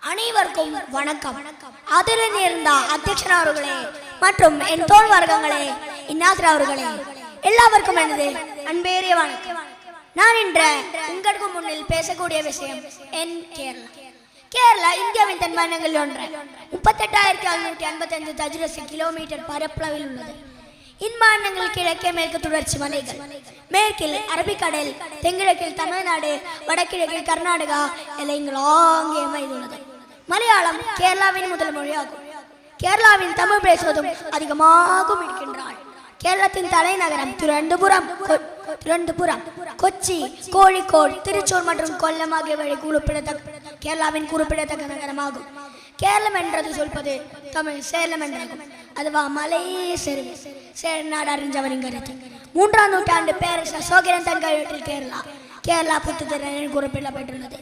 அனைவருக்கும் வணக்கம். அதில் நேர்ந்த அத்தியட்சன் அவர்களே மற்றும் என் தோல் வர்க்கங்களே, இன்னாசிர அவர்களே, எல்லாருக்கும் எனது அன்பேறிய வணக்கம். நான் இன்று உங்களுக்கு முன்னில் பேசக்கூடிய விஷயம் என் கேரளா. கேரளா இந்தியாவின் தென்மாநிலங்களில் ஒன்று. 38,655 சதுரஸ்ர கிலோமீட்டர் பரப்பளவில் உள்ளது. இம்மாநிலங்கள் கிழக்கே மேற்கு தொடர்ச்சி மலைகள், மேற்கில் அரபிக்கடல், தென்கிழக்கில் தமிழ்நாடு, வடகிழக்கில் கர்நாடகா எல்லைகள் ஆங்கே அமைந்துள்ளது. மலையாளம் கேரளாவின் முதல் மொழியாகும். கேரளாவின் தமிழ் பேசுவதும் அதிகமாக இருக்கின்றாள். கேரளத்தின் தலைநகரம் திருவனந்தபுரம், கொச்சி, கோழிக்கோடு, திருச்சூர் மற்றும் கொல்லம் ஆகியவை கேரளாவின் குறிப்பிடத்தக்க நகரமாகும். கேரளம் என்றது சொல்வது தமிழ் சேலம் என்றாகும். அதுவா மலையே சேரநாடு அறிஞ்சவரின் கருத்து. 3ஆம் நூற்றாண்டு பேரரசர் அசோகரின் தன் கையெழுத்தில் கேரளா புத்துதிரன் குறிப்பிடப்பட்டுள்ளது.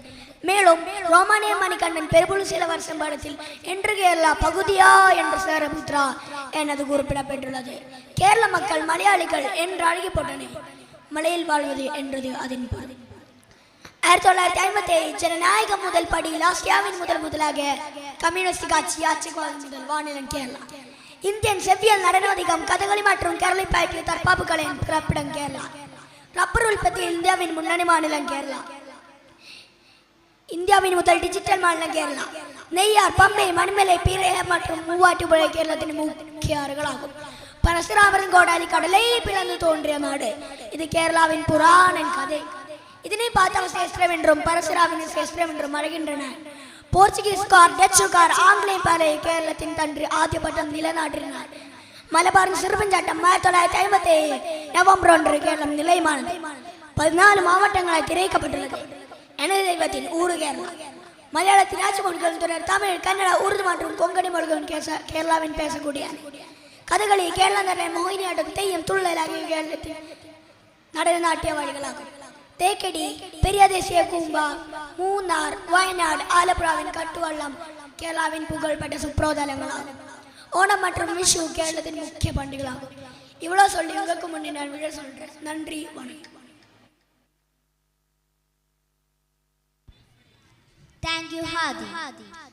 மேலும் ரோமானிய மணிகண்டன் பெருபுழு சில வருஷம் படத்தில் என்று கேரளா பகுதியா என்று சேரபுத்ரா எனது குறிப்பிடப்பட்டுள்ளது. கேரள மக்கள் மலையாளிகள் என்று அழைக்கப்பட்டனர். மலையில் வாழ்வது என்றது அதன் பொருள். 1957 ஜனநாயகம் முதல் படியில் ஆசியாவின் முதலாக கம்யூனிஸ்ட் ஆட்சிக்கு முதல் மாநிலம் கேரளா. இந்தியன் செவ்வியல், நடனோதிகம், கதகளி மற்றும் கேரளை பாய்க்கிய தற்பாப்பு கலையின் பிறப்பிடம் கேரளா. ரப்பர் உற்பத்தியில் இந்தியாவின் முன்னணி மாநிலம் கேரளா. இந்தியாவின் முதல் டிஜிட்டல் மாநிலம் கேரளா. நெய்யார், பம்பை, மணிமலை, பீரைய மற்றும் மூவாட்டுப்புழை கேரளத்தின் முக்கிய ஆறுகளாகும். பரசுராமரின் கோடாலி கடலை பிளந்து தோன்றிய நாடு. இது கேரளாவின் புராண கதை. இதனை பார்த்தால் சேஸ்திரம் என்றும் பரசுராமின் சேஸ்திரம் என்றும் அழைக்கின்றன. போர்ச்சுகீஸ்கார், டச்சுக்கார், ஆங்கிலேய பாறை கேரளத்தின் தன்று ஆதிபட்டம் நிலநாட்டினார். மலபாரின் சிறுபஞ்சாட்டம் 1957 நவம்பர் 1 கேரளம் நிலையமானது. 14 மாவட்டங்களை திரைக்கப்பட்டுள்ளது. எனது தெய்வத்தின் ஊரு கேரளா. மலையாளத்தின் ஆட்சி மொழிகள் தொடர் தமிழ், கன்னடா, உருது மற்றும் கொங்கணி மொழிகள் கேரளாவின் பேசக்கூடிய கதகளி, கேரள நடன, மோகினியாட்டம், தெய்யம், துள்ளல் ஆகிய கேரளத்தின் நடன நாட்டிய வழிகளாகும். தேக்கடி, பெரிய தேசிய பூங்கா, மூന്നാர், வயநாடு, ஆலப்புழாவின் கட்டுவள்ளம் கேரளாவின் புகழ்பெற்ற சுற்றுலாதலங்களாகும். ஓணம் மற்றும் விஷு கேரளத்தின் முக்கிய பண்டிகைகளாகும். இவ்வளவு சொல்லி உங்களுக்கு முன்னே நான் விட சொல்றேன். நன்றி, வணக்கம். Thank you, Hadi.